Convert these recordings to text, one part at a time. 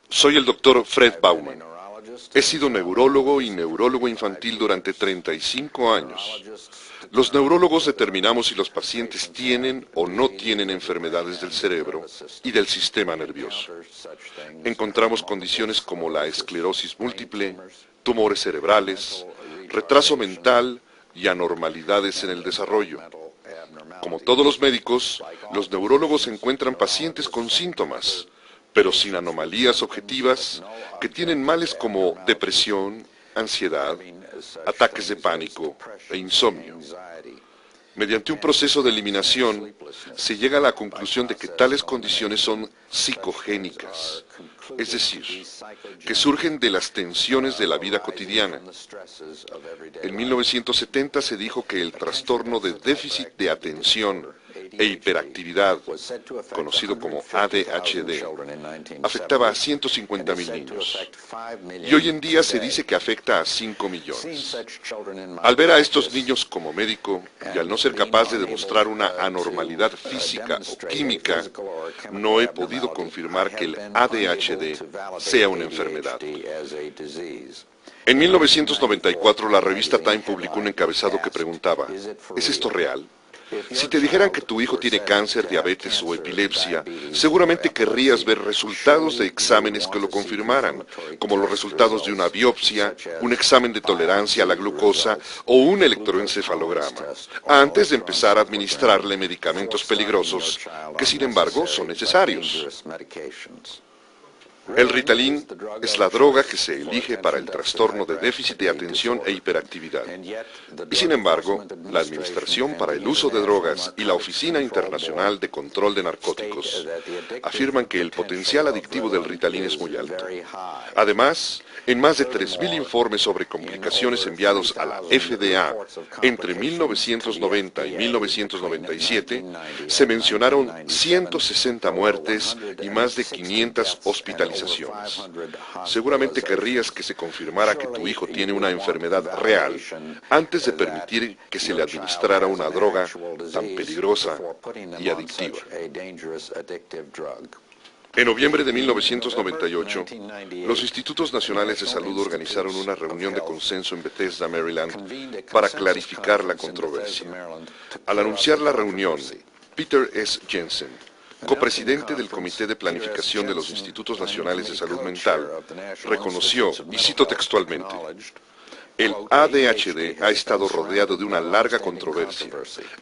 Soy el doctor Fred Bauman. He sido neurólogo y neurólogo infantil durante 35 años. Los neurólogos determinamos si los pacientes tienen o no tienen enfermedades del cerebro y del sistema nervioso. Encontramos condiciones como la esclerosis múltiple, tumores cerebrales, retraso mental y anormalidades en el desarrollo. Como todos los médicos, los neurólogos encuentran pacientes con síntomas, pero sin anomalías objetivas, que tienen males como depresión, ansiedad, ataques de pánico e insomnio. Mediante un proceso de eliminación, se llega a la conclusión de que tales condiciones son psicogénicas, es decir, que surgen de las tensiones de la vida cotidiana. En 1970 se dijo que el trastorno de déficit de atención e hiperactividad, conocido como ADHD, afectaba a 150.000 niños. Y hoy en día se dice que afecta a 5 millones. Al ver a estos niños como médico, y al no ser capaz de demostrar una anormalidad física o química, no he podido confirmar que el ADHD sea una enfermedad. En 1994, la revista Time publicó un encabezado que preguntaba, ¿es esto real? Si te dijeran que tu hijo tiene cáncer, diabetes o epilepsia, seguramente querrías ver resultados de exámenes que lo confirmaran, como los resultados de una biopsia, un examen de tolerancia a la glucosa o un electroencefalograma, antes de empezar a administrarle medicamentos peligrosos, que sin embargo son necesarios. El Ritalin es la droga que se elige para el trastorno de déficit de atención e hiperactividad. Y sin embargo, la Administración para el Uso de Drogas y la Oficina Internacional de Control de Narcóticos afirman que el potencial adictivo del Ritalin es muy alto. Además, en más de 3.000 informes sobre complicaciones enviados a la FDA entre 1990 y 1997, se mencionaron 160 muertes y más de 500 hospitalizaciones. Seguramente querrías que se confirmara que tu hijo tiene una enfermedad real antes de permitir que se le administrara una droga tan peligrosa y adictiva. En noviembre de 1998, los Institutos Nacionales de Salud organizaron una reunión de consenso en Bethesda, Maryland, para clarificar la controversia. Al anunciar la reunión, Peter S. Jensen, copresidente del Comité de Planificación de los Institutos Nacionales de Salud Mental, reconoció, y cito textualmente, el ADHD ha estado rodeado de una larga controversia.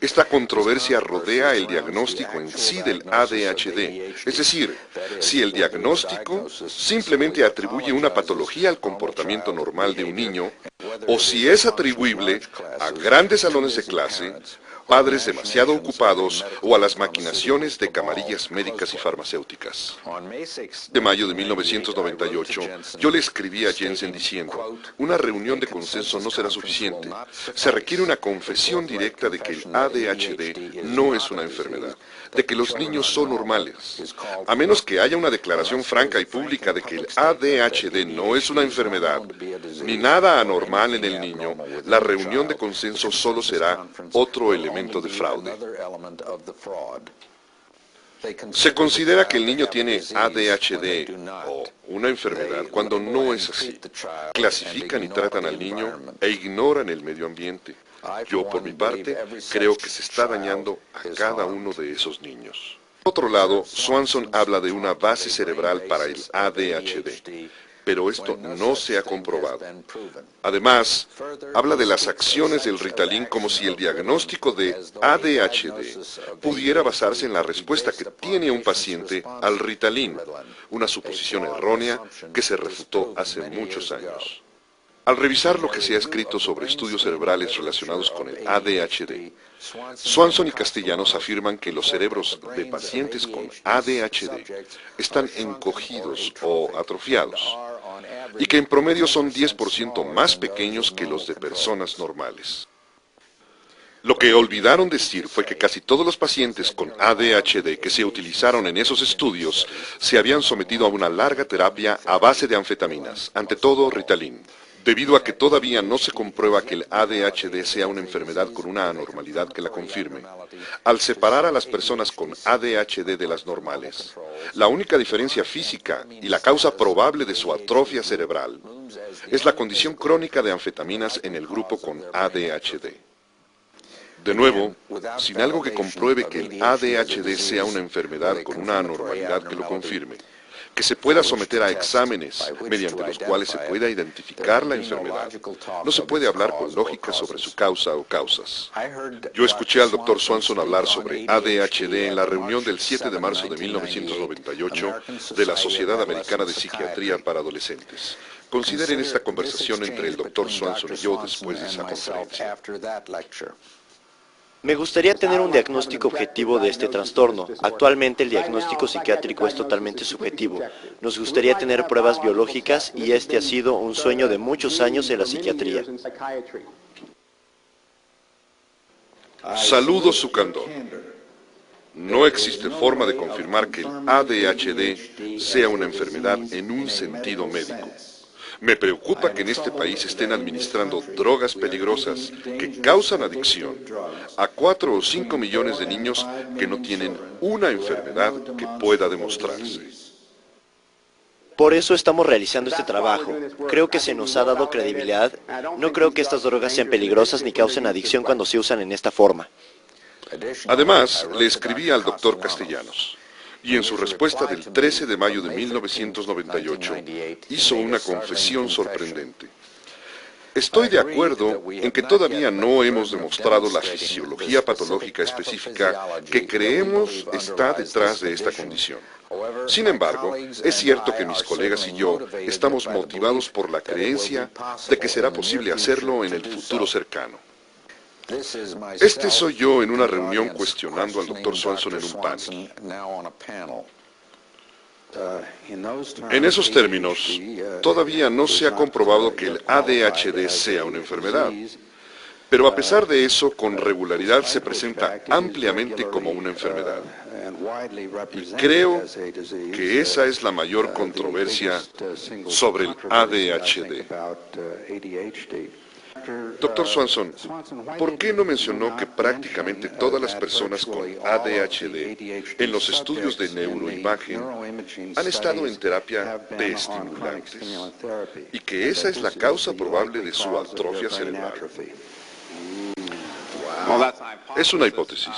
Esta controversia rodea el diagnóstico en sí del ADHD, es decir, si el diagnóstico simplemente atribuye una patología al comportamiento normal de un niño, o si es atribuible a grandes salones de clase, padres demasiado ocupados o a las maquinaciones de camarillas médicas y farmacéuticas. De mayo de 1998, yo le escribí a Jensen diciendo, una reunión de consenso no será suficiente. Se requiere una confesión directa de que el ADHD no es una enfermedad, de que los niños son normales. A menos que haya una declaración franca y pública de que el ADHD no es una enfermedad, ni nada anormal en el niño, la reunión de consenso solo será otro elemento de fraude. Se considera que el niño tiene ADHD o una enfermedad cuando no es así. Clasifican y tratan al niño e ignoran el medio ambiente. Yo, por mi parte, creo que se está dañando a cada uno de esos niños. Por otro lado, Swanson habla de una base cerebral para el ADHD, pero esto no se ha comprobado. Además, habla de las acciones del Ritalin como si el diagnóstico de ADHD pudiera basarse en la respuesta que tiene un paciente al Ritalin, una suposición errónea que se refutó hace muchos años. Al revisar lo que se ha escrito sobre estudios cerebrales relacionados con el ADHD, Swanson y Castellanos afirman que los cerebros de pacientes con ADHD están encogidos o atrofiados, y que en promedio son 10% más pequeños que los de personas normales. Lo que olvidaron decir fue que casi todos los pacientes con ADHD que se utilizaron en esos estudios se habían sometido a una larga terapia a base de anfetaminas, ante todo Ritalin. Debido a que todavía no se comprueba que el ADHD sea una enfermedad con una anormalidad que la confirme, al separar a las personas con ADHD de las normales, la única diferencia física y la causa probable de su atrofia cerebral es la condición crónica de anfetaminas en el grupo con ADHD. De nuevo, sin algo que compruebe que el ADHD sea una enfermedad con una anormalidad que lo confirme, que se pueda someter a exámenes mediante los cuales se pueda identificar la enfermedad, no se puede hablar con lógica sobre su causa o causas. Yo escuché al Dr. Swanson hablar sobre ADHD en la reunión del 7 de marzo de 1998 de la Sociedad Americana de Psiquiatría para Adolescentes. Consideren esta conversación entre el Dr. Swanson y yo después de esa conferencia. Me gustaría tener un diagnóstico objetivo de este trastorno. Actualmente el diagnóstico psiquiátrico es totalmente subjetivo. Nos gustaría tener pruebas biológicas y este ha sido un sueño de muchos años en la psiquiatría. Saludo su candor. No existe forma de confirmar que el ADHD sea una enfermedad en un sentido médico. Me preocupa que en este país estén administrando drogas peligrosas que causan adicción a 4 o 5 millones de niños que no tienen una enfermedad que pueda demostrarse. Por eso estamos realizando este trabajo. Creo que se nos ha dado credibilidad. No creo que estas drogas sean peligrosas ni causen adicción cuando se usan en esta forma. Además, le escribí al Dr. Castellanos, y en su respuesta del 13 de mayo de 1998 hizo una confesión sorprendente. Estoy de acuerdo en que todavía no hemos demostrado la fisiología patológica específica que creemos está detrás de esta condición. Sin embargo, es cierto que mis colegas y yo estamos motivados por la creencia de que será posible hacerlo en el futuro cercano. Este soy yo en una reunión cuestionando al Dr. Swanson en un panel. En esos términos, todavía no se ha comprobado que el ADHD sea una enfermedad, pero a pesar de eso, con regularidad se presenta ampliamente como una enfermedad. Y creo que esa es la mayor controversia sobre el ADHD. Dr. Swanson, ¿por qué no mencionó que prácticamente todas las personas con ADHD en los estudios de neuroimagen han estado en terapia de estimulantes y que esa es la causa probable de su atrofia cerebral? Es una hipótesis.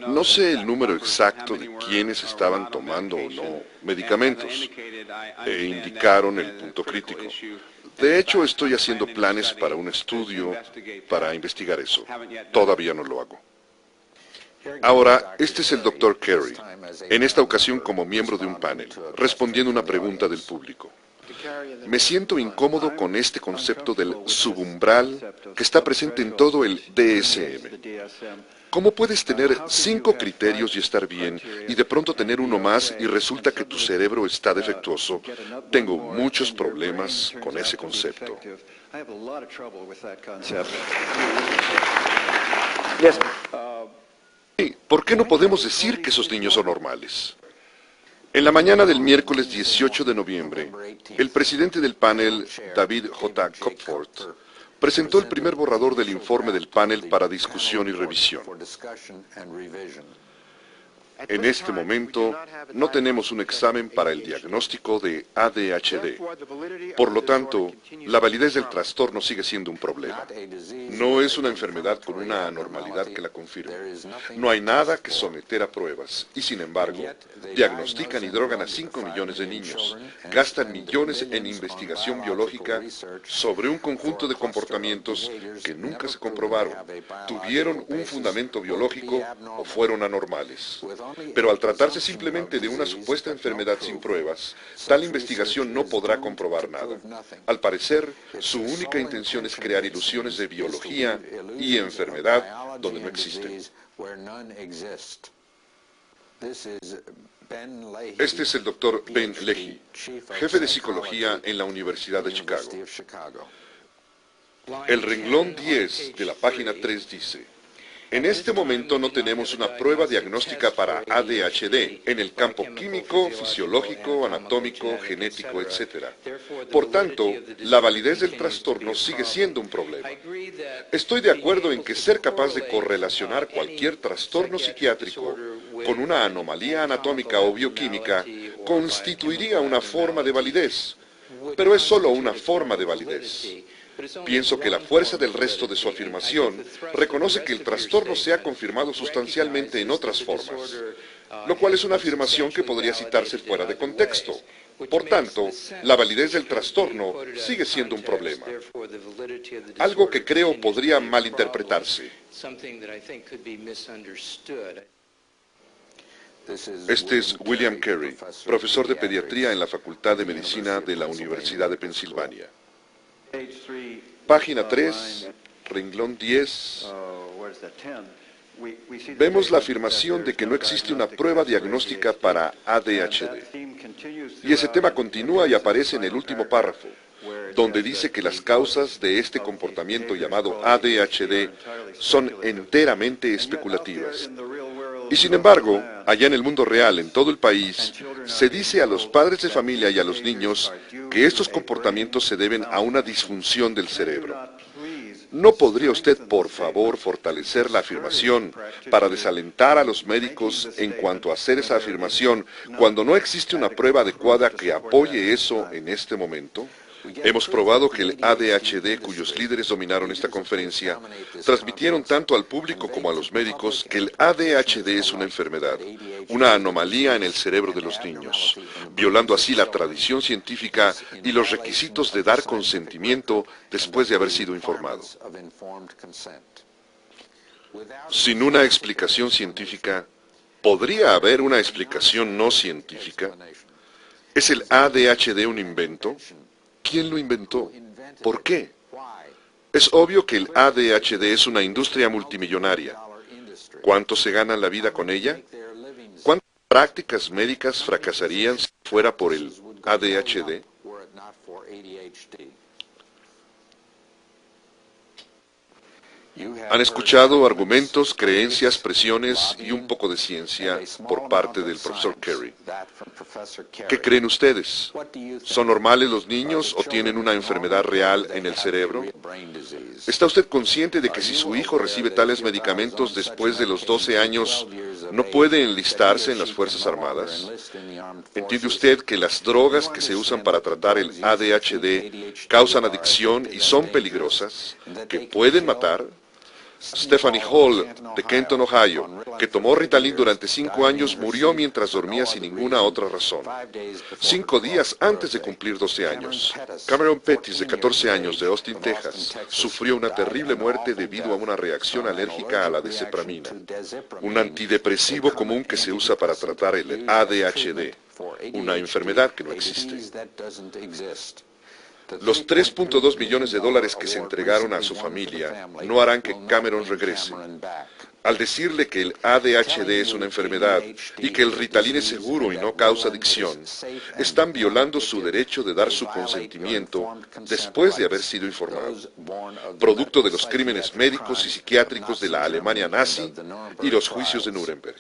No sé el número exacto de quienes estaban tomando o no medicamentos e indicaron el punto crítico. De hecho, estoy haciendo planes para un estudio para investigar eso. Todavía no lo hago. Ahora, este es el Dr. Carey, en esta ocasión como miembro de un panel, respondiendo una pregunta del público. Me siento incómodo con este concepto del subumbral que está presente en todo el DSM. ¿Cómo puedes tener 5 criterios y estar bien y de pronto tener uno más y resulta que tu cerebro está defectuoso? Tengo muchos problemas con ese concepto. ¿Por qué no podemos decir que esos niños son normales? En la mañana del miércoles 18 de noviembre, el presidente del panel, David J. Kopfort, presentó el primer borrador del informe del panel para discusión y revisión. En este momento, no tenemos un examen para el diagnóstico de ADHD. Por lo tanto, la validez del trastorno sigue siendo un problema. No es una enfermedad con una anormalidad que la confirme. No hay nada que someter a pruebas. Y sin embargo, diagnostican y drogan a 5 millones de niños. Gastan millones en investigación biológica sobre un conjunto de comportamientos que nunca se comprobaron, tuvieron un fundamento biológico o fueron anormales. Pero al tratarse simplemente de una supuesta enfermedad sin pruebas, tal investigación no podrá comprobar nada. Al parecer, su única intención es crear ilusiones de biología y enfermedad donde no existen. Este es el Dr. Ben Leahy, jefe de psicología en la Universidad de Chicago. El renglón 10 de la página 3 dice: En este momento no tenemos una prueba diagnóstica para ADHD en el campo químico, fisiológico, anatómico, genético, etc. Por tanto, la validez del trastorno sigue siendo un problema. Estoy de acuerdo en que ser capaz de correlacionar cualquier trastorno psiquiátrico con una anomalía anatómica o bioquímica constituiría una forma de validez, pero es solo una forma de validez. Pienso que la fuerza del resto de su afirmación reconoce que el trastorno se ha confirmado sustancialmente en otras formas, lo cual es una afirmación que podría citarse fuera de contexto. Por tanto, la validez del trastorno sigue siendo un problema, algo que creo podría malinterpretarse. Este es William Carey, profesor de pediatría en la Facultad de Medicina de la Universidad de Pensilvania. Página 3, renglón 10. Vemos la afirmación de que no existe una prueba diagnóstica para ADHD. Y ese tema continúa y aparece en el último párrafo, donde dice que las causas de este comportamiento llamado ADHD son enteramente especulativas. Y sin embargo, allá en el mundo real, en todo el país, se dice a los padres de familia y a los niños que estos comportamientos se deben a una disfunción del cerebro. ¿No podría usted, por favor, fortalecer la afirmación para desalentar a los médicos en cuanto a hacer esa afirmación cuando no existe una prueba adecuada que apoye eso en este momento? Hemos probado que el ADHD, cuyos líderes dominaron esta conferencia, transmitieron tanto al público como a los médicos que el ADHD es una enfermedad, una anomalía en el cerebro de los niños, violando así la tradición científica y los requisitos de dar consentimiento después de haber sido informado. Sin una explicación científica, ¿podría haber una explicación no científica? ¿Es el ADHD un invento? ¿Quién lo inventó? ¿Por qué? Es obvio que el ADHD es una industria multimillonaria. ¿Cuánto se gana la vida con ella? ¿Cuántas prácticas médicas fracasarían si fuera por el ADHD? Han escuchado argumentos, creencias, presiones y un poco de ciencia por parte del profesor Carey. ¿Qué creen ustedes? ¿Son normales los niños o tienen una enfermedad real en el cerebro? ¿Está usted consciente de que si su hijo recibe tales medicamentos después de los 12 años, no puede enlistarse en las Fuerzas Armadas? ¿Entiende usted que las drogas que se usan para tratar el ADHD causan adicción y son peligrosas, que pueden matar? Stephanie Hall, de Kenton, Ohio, que tomó Ritalin durante 5 años, murió mientras dormía sin ninguna otra razón. 5 días antes de cumplir 12 años. Cameron Pettis, de 14 años, de Austin, Texas, sufrió una terrible muerte debido a una reacción alérgica a la dezepramina, un antidepresivo común que se usa para tratar el ADHD, una enfermedad que no existe. Los 3.2 millones de dólares que se entregaron a su familia no harán que Cameron regrese. Al decirle que el ADHD es una enfermedad y que el Ritalin es seguro y no causa adicción, están violando su derecho de dar su consentimiento después de haber sido informado, producto de los crímenes médicos y psiquiátricos de la Alemania nazi y los juicios de Nuremberg.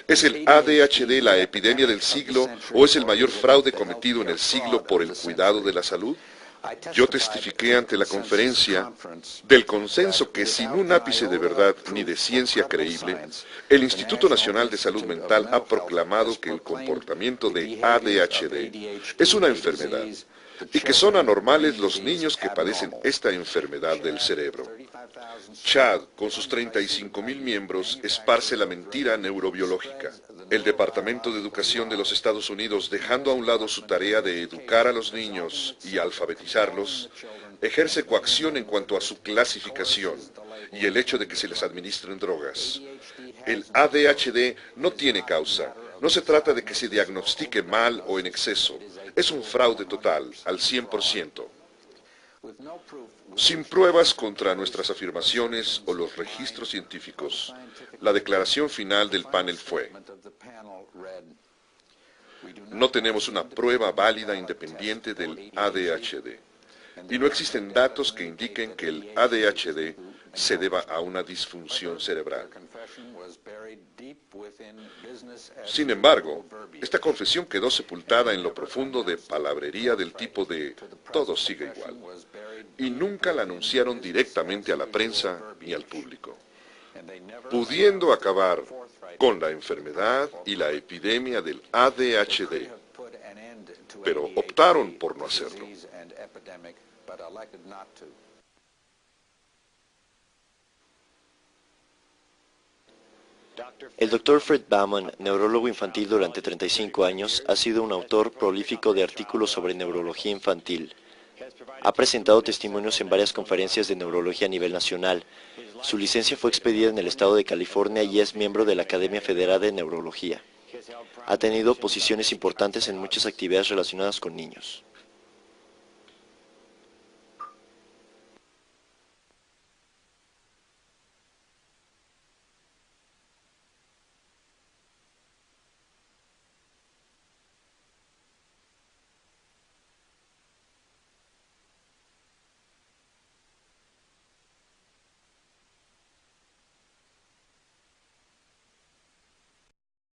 ¿Es el ADHD la epidemia del siglo o es el mayor fraude cometido en el siglo por el cuidado de la salud? Yo testifiqué ante la conferencia del consenso que sin un ápice de verdad ni de ciencia creíble, el Instituto Nacional de Salud Mental ha proclamado que el comportamiento de ADHD es una enfermedad y que son anormales los niños que padecen esta enfermedad del cerebro. Chad, con sus 35,000 miembros, esparce la mentira neurobiológica. El Departamento de Educación de los Estados Unidos, dejando a un lado su tarea de educar a los niños y alfabetizarlos, ejerce coacción en cuanto a su clasificación y el hecho de que se les administren drogas. El ADHD no tiene causa. No se trata de que se diagnostique mal o en exceso. Es un fraude total, al 100%. Sin pruebas contra nuestras afirmaciones o los registros científicos, la declaración final del panel fue: no tenemos una prueba válida independiente del ADHD, y no existen datos que indiquen que el ADHD se deba a una disfunción cerebral. Sin embargo, esta confesión quedó sepultada en lo profundo de palabrería del tipo de todo sigue igual, y nunca la anunciaron directamente a la prensa ni al público, pudiendo acabar con la enfermedad y la epidemia del ADHD, pero optaron por no hacerlo. El Dr. Fred Baumann, neurólogo infantil durante 35 años, ha sido un autor prolífico de artículos sobre neurología infantil. Ha presentado testimonios en varias conferencias de neurología a nivel nacional. Su licencia fue expedida en el estado de California y es miembro de la Academia Federal de Neurología. Ha tenido posiciones importantes en muchas actividades relacionadas con niños.